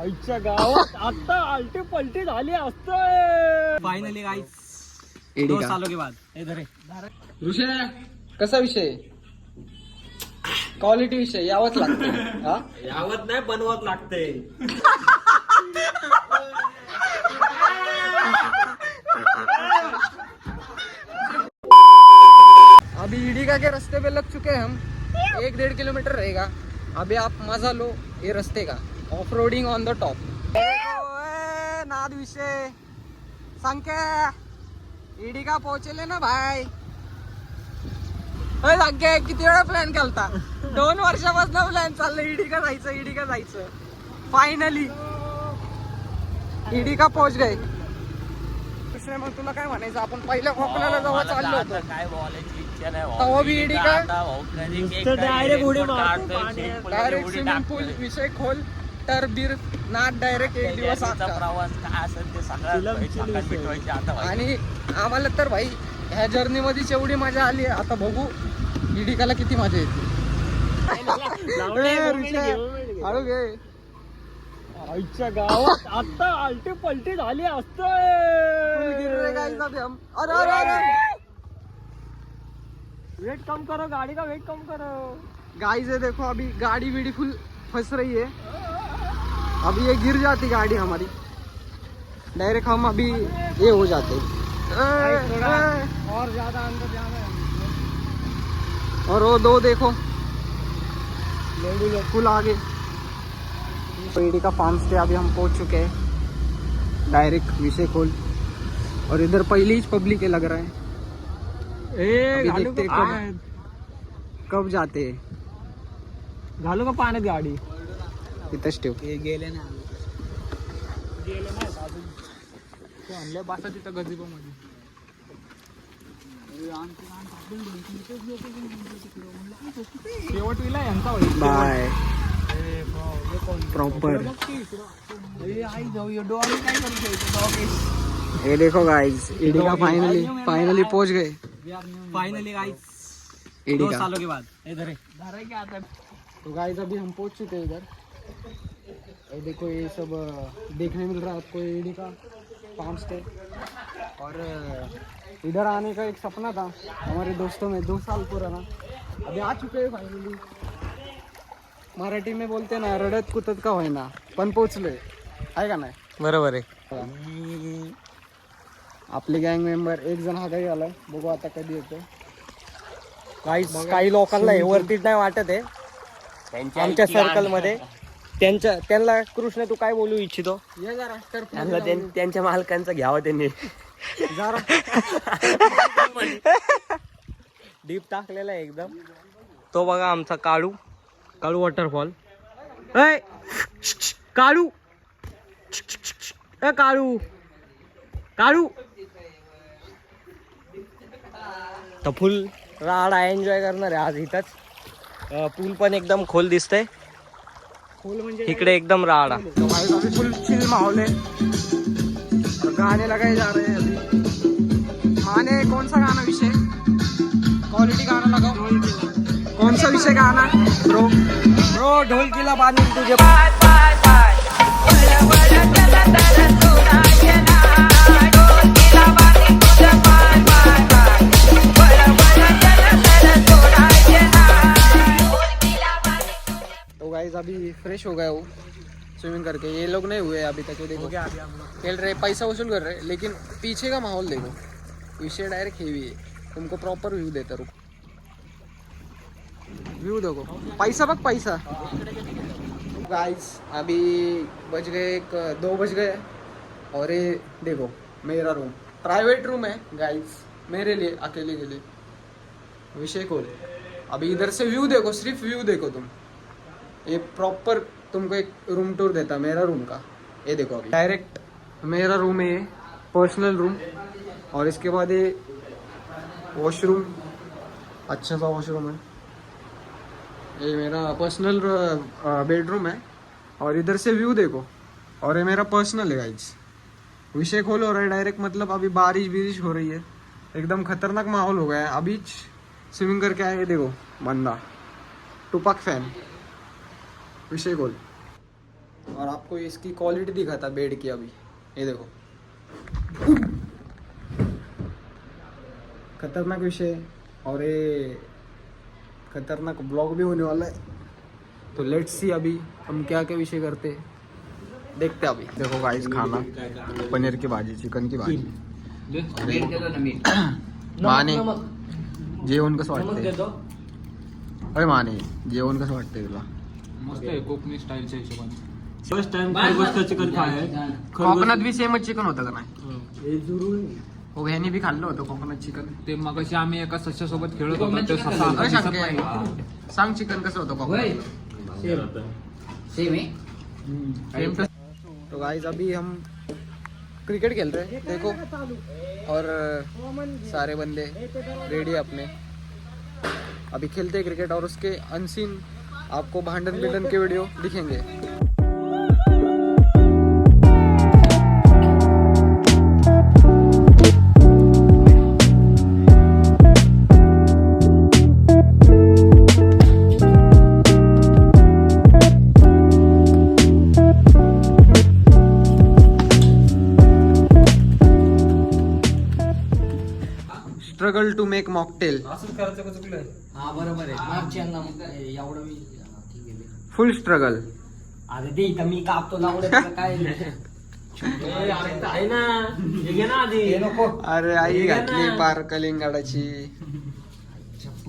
आईच्या गावात आता आलटे पलटे झाले असतं. फायनली गाइस एडी 2 का सालों के बाद ऋषा कसा विषय क्वालिटी विषय यावंच लागतं हा यावत नाही बनवत लागते. अभी ईडीका के रास्ते पे लग चुके हैं हम 1-1.5 किलोमीटर रहेगा. अभी आप मजा लो ये रास्ते का off roading on the top. नाद विषय संख्या ईडीका पोहोचले ना भाई. संख्या किती वेळा प्लॅन केलता 2 वर्षापासून प्लॅन चाललं ईडीका जायचं फायनली ईडीका पोहोच गए. दुसरे मग तुला काय म्हणायचं आपण पहिल्या खोकल्याला जेव्हा चाललो होतो काय बोलायची इच्छा नाही तेव्हा बी ईडीका डायरेक्ट उडी मारतो पाण्यात. डायरेक्ट स्विमिंग पूल विषय खोल तर बीर नाद डायरेक्ट एक दिवस आता. प्रवास काय असेल ते सगळं मिटवायचे आता. आणि आम्हाला तर भाई ह्या जर्नी मध्ये एवढी मजा आली आता बघू ईडीकाला किती मजा येते. हळू घे. आईच्या गावात आता आलटे पलटे झाले असतं. वेट कम करो गाड़ी का, वेट कम करो. गाइस ये देखो अभी गाड़ी बीड़ी फुल फंस रही है. अभी ये गिर जाती गाड़ी हमारी डायरेक्ट हम अभी ये हो जाते. और ज्यादा अंदर जाना है. और वो दो देखो फुल आगे. ईडी का फार्म स्टे अभी हम पहुंच चुके हैं डायरेक्ट विषय खोल. और इधर पहली ही पब्लिक है लग रहा है. अभी देखते कब जाते हैं. घालू का पाण्यात गाडी. इथंच ठेव. गेले ना आणल्या बासा तिथं गजिबो मध्ये. शेवट विला यांचा होईल. By proper. ये देखो गाइस ईडी का फाइनली पहुंच गए. फाइनली गाइस ईडी 2 का. सालों के बाद तो गाइस अभी हम पहुंच चुके हैं इधर. ये देखो ये सब देखने मिल रहा है आपको ईडी का फार्म स्टे. और इधर आने का एक सपना था हमारे दोस्तों में 2 साल पुराना. अभी आ चुके हैं फाइनली. मराठी में बोलते ना रडत कुतत का होईना पण पोचलोय आहे का नाही. बरोबर आहे. आपले गँग मेंबर एक जण हा काही आलाय बघू आता कधी येतो. काही लोकांना हे वरतीच नाही वाटत आहे आमच्या सर्कल मध्ये. त्यांना कृष्ण तू काय बोलू इच्छितो. ये जरा तर त्यांना त्यांच्या मालकांचं घ्यावं त्यांनी. जरा डीप टाकलेला आहे एकदम. तो बघा आमचा काळू वॉटरफॉल. काळू काळू काळू तर फुल राडा एन्जॉय करणार आहे आज इथंच. पूल पण एकदम खोल दिसतंय. फुल म्हणजे इकडे एकदम राडा. तो भाई अभी फुल चिल माहौल है और गाने लगाए जा रहे हैं अभी. माने कौन सा गाना विषय क्वालिटी गाना लगाओ. कौन सा विषय गाना ब्रो. ढोलकीला बांधून तुझे तो गाइस अभी फ्रेश हो गया वो स्विमिंग करके. ये लोग नहीं हुए अभी तक. ये देखो खेल रहे पैसा वसूल कर रहे लेकिन पीछे का माहौल देखो विषय डायरेक्ट हेवी है. तुमको प्रॉपर व्यू देता. रुको व्यू देखो पैसा बग पैसा. गाइस अभी बज गए 2 बज गए और ये देखो मेरा रूम प्राइवेट रूम है गाइस मेरे लिए अकेले के लिए. विषय खोल. अभी इधर से व्यू देखो सिर्फ व्यू देखो तुम. ये प्रॉपर तुमको एक रूम टूर देता मेरा रूम का. ये देखो अभी डायरेक्ट मेरा रूम है पर्सनल रूम. और इसके बाद ये वॉशरूम अच्छा सा वॉशरूम है. ये मेरा पर्सनल बेडरूम है. और इधर से व्यू देखो. और ये मेरा पर्सनल है गाइस. विषय खोल हो रहा है डायरेक्ट. मतलब अभी बारिश हो रही है एकदम खतरनाक माहौल हो गया है. अभी स्विमिंग करके आए देखो बंदा टुपाक फैन. विषय खोल. और आपको इसकी क्वालिटी दिखाता बेड की अभी। ये देखो खतरनाक विषय और ये खतरनाक ब्लॉग भी होने वाला है। तो लेट्स सी अभी हम क्या क्या विषय करते हैं, देखते अभी। देखो गाइस खाना पनीर की भाजी, चिकन की भाजी। माने जेवण कसं वाटतंय? अरे माने जेवण कसं वाटतंय तुला? मस्त आहे कोकणी स्टाईलच्या हिशोबाने। फर्स्ट टाइम खरगोशचं चिकन खाय। कोकणात बी सेमच चिकन होतं का नाही? हे जुरून हो ह्याने बी खाल्लं होतं कोकणात चिकन। ते मगाशी आम्ही एका सश्यासोबत खेळत होतो, तो ससा आता अरे दिसत सांग नाही। सांग चिकन कसं होतं कोकणात? सेम तो गाइस अभी हम क्रिकेट खेल रहे हैं देखो, और सारे बंदे रेडी अपने अभी खेलते हैं क्रिकेट, और उसके अनसीन आपको भांडन बिंडन के वीडियो दिखेंगे। स्ट्रगल टू मेक मॉकटेल, असंच करायचं का चुकलंय? हा बरोबर आहे. मागच्यांना एवढं मी फुल स्ट्रगल। अरे दे इथं मी कापतो लावडं काय आहे ना, हे घे ना आधी. नको अरे आई घातली पार कलिंगडाची।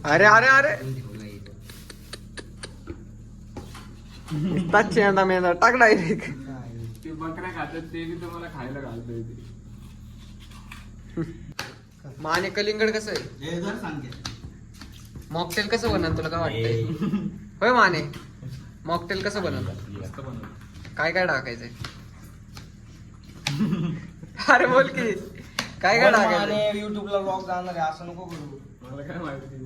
अरे अरे अरे चेंडा मेंदा टाक डायरेक्ट। ते बकऱ्या खातात ते बी तुम्हाला खायला घालतोय ते। माने कलिंगड कसं आहे? मॉकटेल कसं बनल तुला काय वाटतंय? होय माने मॉकटेल कसं बनल? काय काय टाकायचंय? अरे बोल की काय काय टाकायचं? युट्यूबला ब्लॉग जाणार आहे, असं नको करू. मला काय माहिती।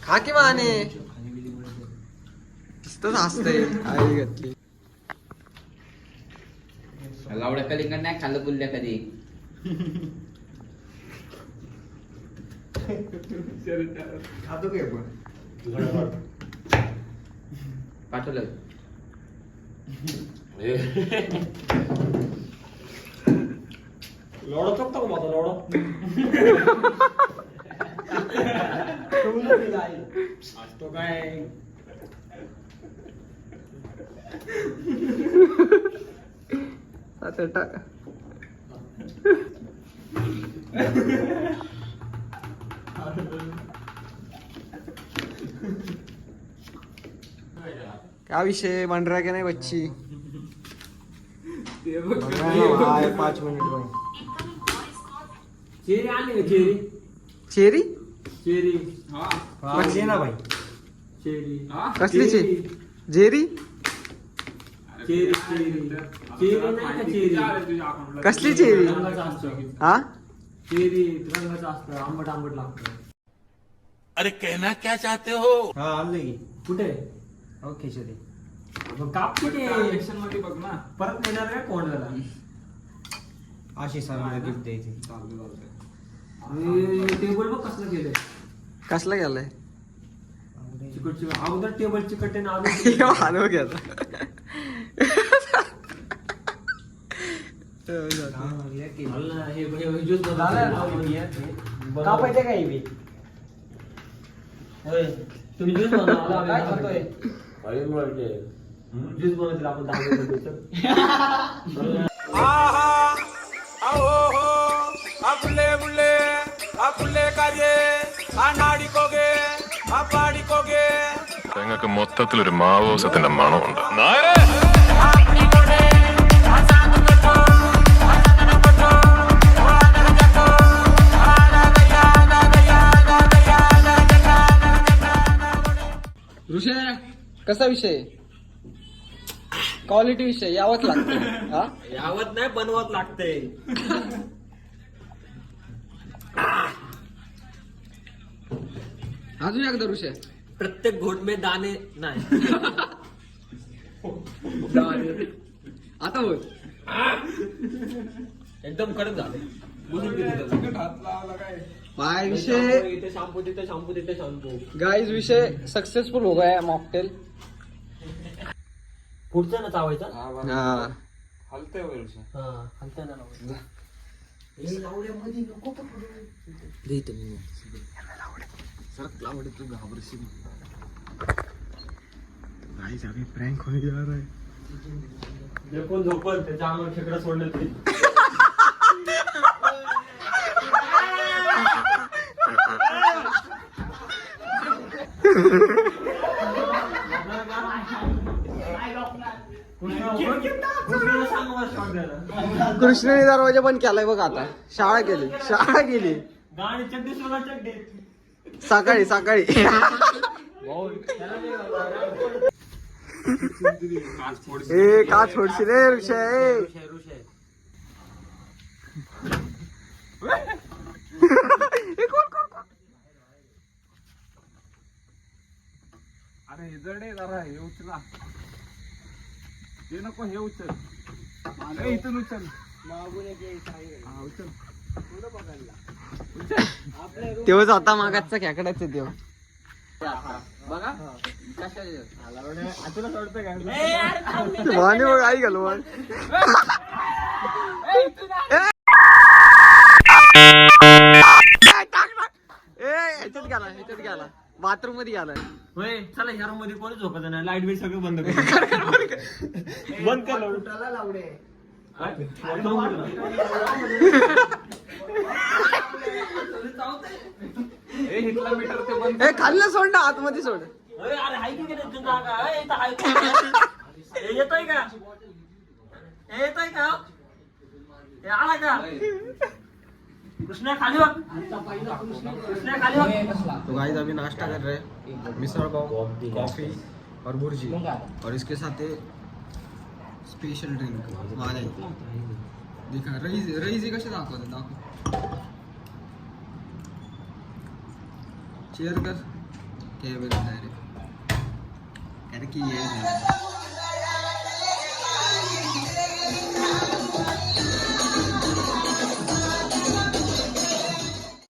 खा की माने नुसतंच हसतंय। आई घातली लावड्या कलिंगड नाही खाल्लं बुलल्या कधी. खातो काय पण पाठवलं लोडो चोखतो का माझा लोडो? असतो काय आता टाक। क्या विषय बन रहा है क्या नहीं बच्ची? ते बघ 5 मिनिट बघ. चेरी आणली का चेरी? Cherry cherry. हा दे ना भाई चेरी। हा कसली cherry? Jerry cherry cherry cherry नाही का चेरी? कसली चेरी? रंगाचं असतं. हा चेरी रंगाचं असतं, आंबट आंबट लागतं. अरे कहना क्या चाहते हो? हा आणलं की कुठे? ओके चेरी काप कुठे? कलेक्शन मध्ये बघ ना. परत नेणार का कोण झाला? अशी सरांना गिफ्ट द्यायची. टेबल बघ कसलं केलंय. कसला गेलाय? चिकट चिकट अगोदर टेबल चिकट आहे ना, हालव घ्या कापायचं काय बी? होय तुम्ही ज्यूस बनवा. काय खातोय? ज्यूस बनवतील आपण 10 मिनिटं. ഞങ്ങൾക്ക് മൊത്തത്തിലൊരു മാവോസത്തിന്റെ മണമുണ്ട്. ऋषा कसा विषय? क्वालिटी विषय यावंच लागतं. हा यावत नाही बनवत लागते. अजून एकदा ऋषा. प्रत्येक घोट में दाणे नाही. आता होय एकदम कडक झाले. चिकट हात लावला काय? भाई विषय इथे शॅम्पू तिथे शॅम्पू तिथे शॅम्पू. गाइस विषय सक्सेसफुल हो गया मॉकटेल. पुढचं ना चावायचं. हाँ हलते होईल हा हलतं ना लावायचं. गाइस अभी प्रैंक होने जा रहा है. जे कोण झोपल त्याच्या अंगावर खेकडा सोडलं ते. कृष्णने दरवाजा बंद केलाय बघ आता. शाळा गेली गाडी चड्डी सोडा चड्डी. सकाळी ए का छोडशी रे ऋषय. अरे हे जड आहे जरा, हे उचला. हे नको, हे उचल. अरे इथून उचल. हा, उचल. तेव्हाच आता मागाचा खेकडाच तेव्हा. बघा तुला सोडतं का? वाणी बघ आई घालू वाण. ह्याच्यात गेला बाथरूम मध्ये गेलाय. होय चला ह्या रूम मध्ये कोणी झोपत नाही. लाईट बिल सगळं बंद कर. बंद कर लावडे. मीटर ते बंद. ए खाल्लं सोड ना आतमध्ये सोड. अरे हाय की नाही तुझं जागा? इथं हाय का? हे येतोय का? हे येतोय का? हे आला का? कृष्णा खाली बघ. कृष्णा खाली बघ. तो गाइस अभी नाश्ता कर रहे हैं. मिसळ पाव, कॉफी और भुर्जी और इसके साथ है स्पेशल ड्रिंक वाले. दिखा रईजी कसे दाखव. चेयर कर. क्या डायरेक्ट. अरे की ये